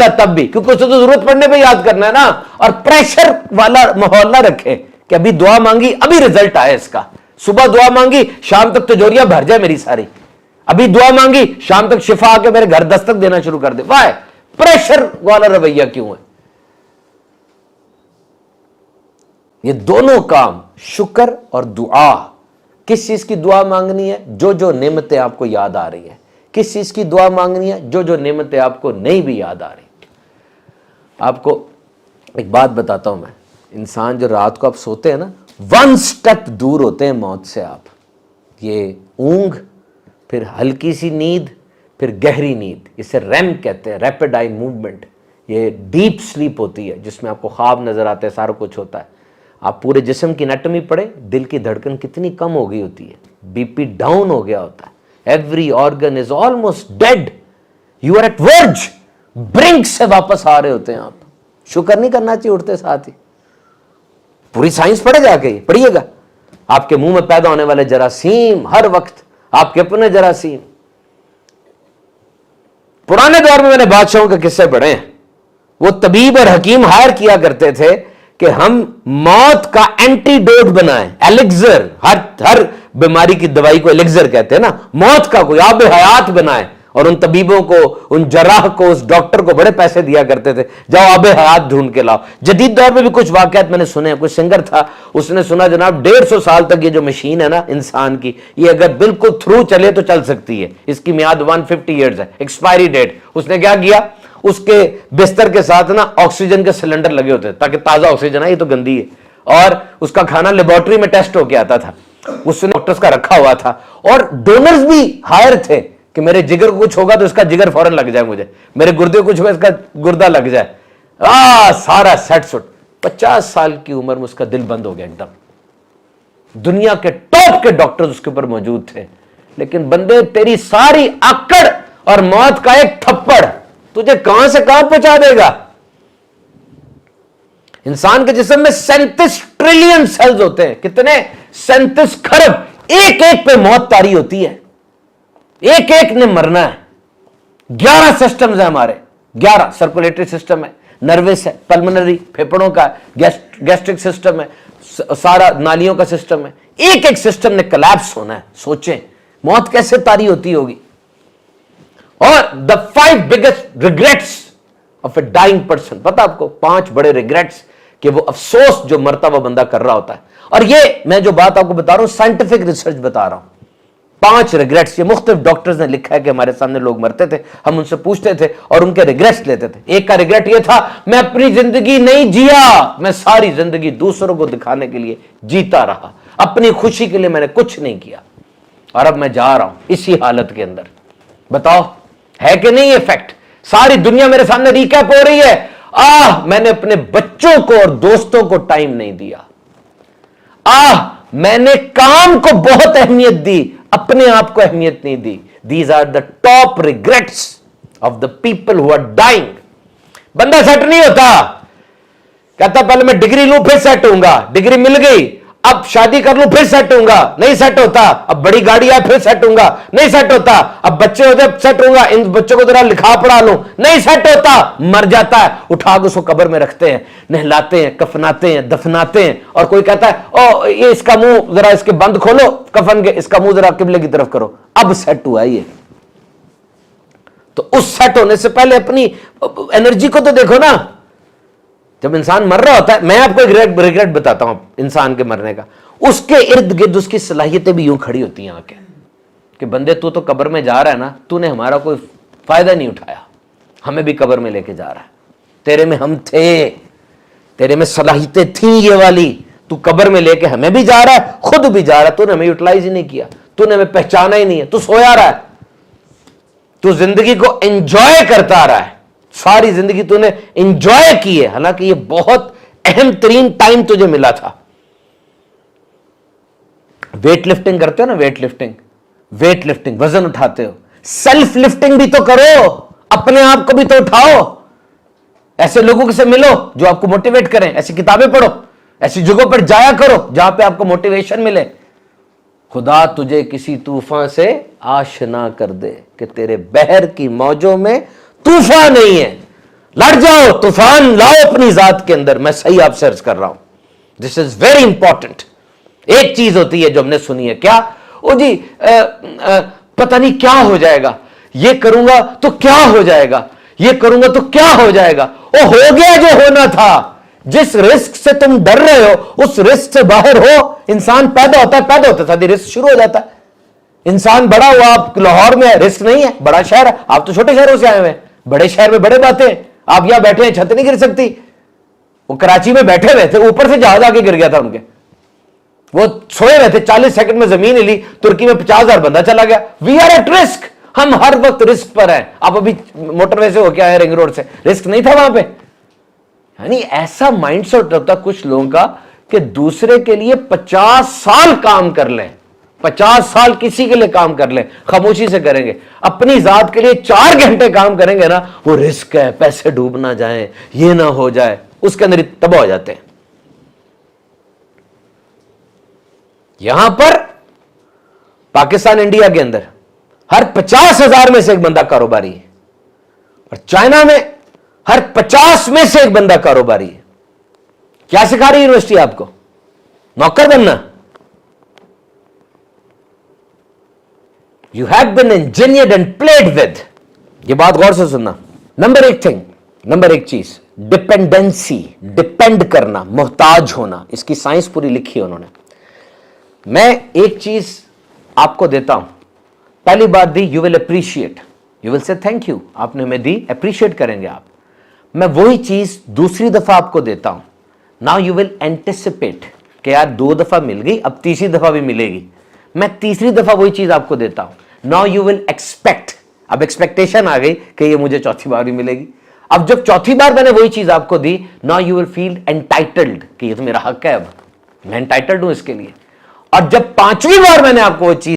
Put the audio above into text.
तब भी, क्योंकि उसे तो जरूरत पड़ने पे याद करना है ना। और प्रेशर वाला माहौल ना रखे कि अभी दुआ मांगी अभी रिजल्ट आए इसका, सुबह दुआ मांगी शाम तक तिजोरियां भर जाए मेरी सारी, अभी दुआ मांगी शाम तक शिफा आके मेरे घर दस्तक देना शुरू कर दे। वाह, प्रेशर वाला रवैया क्यों है? ये दोनों काम, शुक्र और दुआ, किस चीज की दुआ मांगनी है? जो जो नेमतें आपको याद आ रही है। किस चीज की दुआ मांगनी है? जो जो नेमतें आपको नहीं भी याद आ रही। आपको एक बात बताता हूं मैं, इंसान जो रात को आप सोते हैं ना, 1 स्टेप दूर होते हैं मौत से आप। ये ऊंघ, फिर हल्की सी नींद, फिर गहरी नींद, इसे रैम कहते हैं, रैपिड आई मूवमेंट। ये डीप स्लीप होती है जिसमें आपको ख्वाब नजर आते हैं, सारा कुछ होता है। आप पूरे जिस्म की एनाटॉमी पढ़े, दिल की धड़कन कितनी कम हो गई होती है, बीपी डाउन हो गया होता है, every organ is almost dead, you are at verge, brink से वापस आ रहे होते हैं आप। शुक्र नहीं करना चाहिए उठते साथ ही। पूरी साइंस पढ़े जाके, पढ़िएगा। आपके मुंह में पैदा होने वाले जरासीम, हर वक्त आपके अपने जरासीम। पुराने दौर में मैंने बादशाहों के किस्से पढ़े हैं, वो तबीब और हकीम हायर किया करते थे कि हम मौत का एंटीडोट बनाएं, एलिक्सर, हर बीमारी की दवाई को एलिक्सर कहते हैं ना, मौत का कोई आब हयात बनाएं। और उन तबीबों को, उन जराह को, उस डॉक्टर को बड़े पैसे दिया करते थे, जाओ आब हयात ढूंढ के लाओ। जदीद दौर में भी कुछ वाकयात मैंने सुने हैं। कोई सिंगर था, उसने सुना जनाब 150 साल तक ये जो मशीन है ना इंसान की, ये अगर बिल्कुल थ्रू चले तो चल सकती है, इसकी मियाद 150 ईयर्स है, एक्सपायरी डेट। उसने क्या किया, उसके बिस्तर के साथ ना ऑक्सीजन के सिलेंडर लगे होते ताकि ताजा ऑक्सीजन आए, ये तो गंदी है। और उसका खाना लेबोरेटरी में टेस्ट होके आता था, उसने डॉक्टर्स का रखा हुआ था। और डोनर्स भी हायर थे कि मेरे जिगर को कुछ होगा तो इसका जिगर फौरन लग जाए, मुझे मेरे गुर्दे को कुछ होगा इसका गुर्दा लग जाए। सारा सेट सुट। 50 साल की उम्र में उसका दिल बंद हो गया एकदम। दुनिया के टॉप के डॉक्टर्स उसके ऊपर मौजूद थे, लेकिन बंदे तेरी सारी आकड़ और मौत का एक थप्पड़ तुझे कहां से कहां पहुंचा देगा। इंसान के जिस्म में 37 ट्रिलियन सेल्स होते हैं। कितने? 37 खरब। एक एक पे मौत तारी होती है, एक एक ने मरना है। 11 सिस्टम्स है हमारे, 11 सर्कुलेटरी सिस्टम है, नर्वस है, पल्मोनरी फेफड़ों का, गैस्ट्रिक सिस्टम है, सारा नालियों का सिस्टम है। एक एक सिस्टम ने कोलैप्स होना है। सोचें मौत कैसे तारी होती होगी। और the 5 biggest regrets of a dying person, पता आपको 5 बड़े रिग्रेट्स कि वो अफसोस जो मरता हुआ बंदा कर रहा होता है। और ये मैं जो बात आपको बता रहा हूं साइंटिफिक रिसर्च बता रहा हूं। 5 रिग्रेट्स, ये मुख्तलिफ डॉक्टर्स ने लिखा है कि हमारे सामने लोग मरते थे, हम उनसे पूछते थे और उनके रिग्रेट्स लेते थे। एक का रिग्रेट ये था, मैं अपनी जिंदगी नहीं जिया, मैं सारी जिंदगी दूसरों को दिखाने के लिए जीता रहा, अपनी खुशी के लिए मैंने कुछ नहीं किया, और अब मैं जा रहा हूं इसी हालत के अंदर। बताओ है कि नहीं ये फैक्ट? सारी दुनिया मेरे सामने रिकैप हो रही है। मैंने अपने बच्चों को और दोस्तों को टाइम नहीं दिया। मैंने काम को बहुत अहमियत दी, अपने आप को अहमियत नहीं दी। These are the top regrets of the people who are dying. बंदा सेट नहीं होता, कहता पहले मैं डिग्री लूं फिर सेट होऊंगा, डिग्री मिल गई, अब शादी कर लूं फिर सेट होऊंगा, नहीं सेट होता। अब बड़ी गाड़ी आए फिर सेट होऊंगा, नहीं सेट होता। अब बच्चे हो जाए सेट होऊंगा, इन बच्चों को जरा लिखा पढ़ा लूं, नहीं सेट होता। मर जाता है, उठा के उसको कब्र में रखते हैं, नहलाते हैं, कफनाते हैं, दफनाते हैं। और कोई कहता है ओ ये इसका मुंह जरा इसके बंद खोलो कफन के, इसका मुंह जरा किबले की तरफ करो, अब सेट हुआ ये। तो उस सेट होने से पहले अपनी एनर्जी को तो देखो ना। जब इंसान मर रहा होता है, मैं आपको एक रिग्रेट बताता हूं इंसान के मरने का, उसके इर्द गिर्द उसकी सलाहियतें भी यूं खड़ी होती हैं आके कि बंदे तू तो कब्र में जा रहा है ना, तूने हमारा कोई फायदा नहीं उठाया, हमें भी कब्र में लेके जा रहा है। तेरे में हम थे, तेरे में सलाहियतें थी ये वाली, तू कब्र में लेके हमें भी जा रहा है, खुद भी जा रहा है, तूने हमें यूटिलाइज ही नहीं किया, तूने हमें पहचाना ही नहीं है, तू सोया रहा है, तू जिंदगी को एंजॉय करता आ रहा है, सारी जिंदगी तूने एंजॉय की है, हालांकि ये बहुत अहम तरीन टाइम तुझे मिला था। वेट लिफ्टिंग करते हो ना, वेट लिफ्टिंग वजन उठाते हो, सेल्फ लिफ्टिंग भी तो करो, अपने आप को भी तो उठाओ। ऐसे लोगों से मिलो जो आपको मोटिवेट करें, ऐसी किताबें पढ़ो, ऐसी जगहों पर जाया करो जहां पे आपको मोटिवेशन मिले। खुदा तुझे किसी तूफान से आशना कर दे कि तेरे बहर की मौजों में तूफान नहीं है, लड़ जाओ, तूफान लाओ अपनी जात के अंदर। मैं सही आपसे अर्ज कर रहा हूं, दिस इज वेरी इंपॉर्टेंट। एक चीज होती है जो हमने सुनी है, क्या? ओ जी पता नहीं क्या हो जाएगा, ये करूंगा तो क्या हो जाएगा, ये करूंगा तो क्या हो जाएगा। ओ हो गया जो होना था। जिस रिस्क से तुम डर रहे हो उस रिस्क से बाहर हो। इंसान पैदा होता है, पैदा होता था रिस्क शुरू हो जाता है। इंसान बड़ा हुआ, आप लाहौर में है, रिस्क नहीं है, बड़ा शहर है। आप तो छोटे शहरों से आए हुए हैं, बड़े शहर में बड़े बातें। आप यहां बैठे हैं, छत नहीं गिर सकती। वो कराची में बैठे हुए थे, ऊपर से जहाज आके गिर गया था उनके। वो सोए हुए थे, 40 सेकंड में जमीन हिली, तुर्की में 50,000 बंदा चला गया। वी आर एट रिस्क, हम हर वक्त रिस्क पर हैं। आप अभी मोटरवे से होके आए, रिंग रोड से, रिस्क नहीं था वहां पे। यानी ऐसा माइंडसेट होता कुछ लोगों का कि दूसरे के लिए 50 साल काम कर लें, 50 साल किसी के लिए काम कर लें, खामोशी से करेंगे। अपनी जात के लिए 4 घंटे काम करेंगे ना, वो रिस्क है, पैसे डूब ना जाए, ये ना हो जाए, उसके अंदर तबाह हो जाते हैं। यहां पर पाकिस्तान इंडिया के अंदर हर 50,000 में से एक बंदा कारोबारी है, और चाइना में हर 50 में से एक बंदा कारोबारी है। क्या सिखा रही है यूनिवर्सिटी आपको? नौकर बनना। You have been engineered and played with. ये बात गौर से सुनना। नंबर एक चीज, डिपेंडेंसी, डिपेंड करना, मोहताज होना। इसकी साइंस पूरी लिखी है उन्होंने। मैं एक चीज आपको देता हूं, पहली बात दी, you will appreciate, you will say thank you, आपने हमें दी, अप्रिशिएट करेंगे आप। मैं वही चीज दूसरी दफा आपको देता हूं, नाउ यू विल एंटिसिपेट कि यार 2 दफा मिल गई, अब तीसरी दफा भी मिलेगी। मैं तीसरी दफा वही चीज आपको देता हूं, नाउ यू विल एक्सपेक्ट, अब एक्सपेक्टेशन आ गई कि ये मुझे चौथी बार भी मिलेगी। अब जब चौथी बार मैंने वही चीज आपको दी, now you will feel entitled कि ये तो मेरा हक है, अब मैं एंटाइटल्ड हूं इसके लिए। और जब 5वीं बार मैंने आपको वो चीज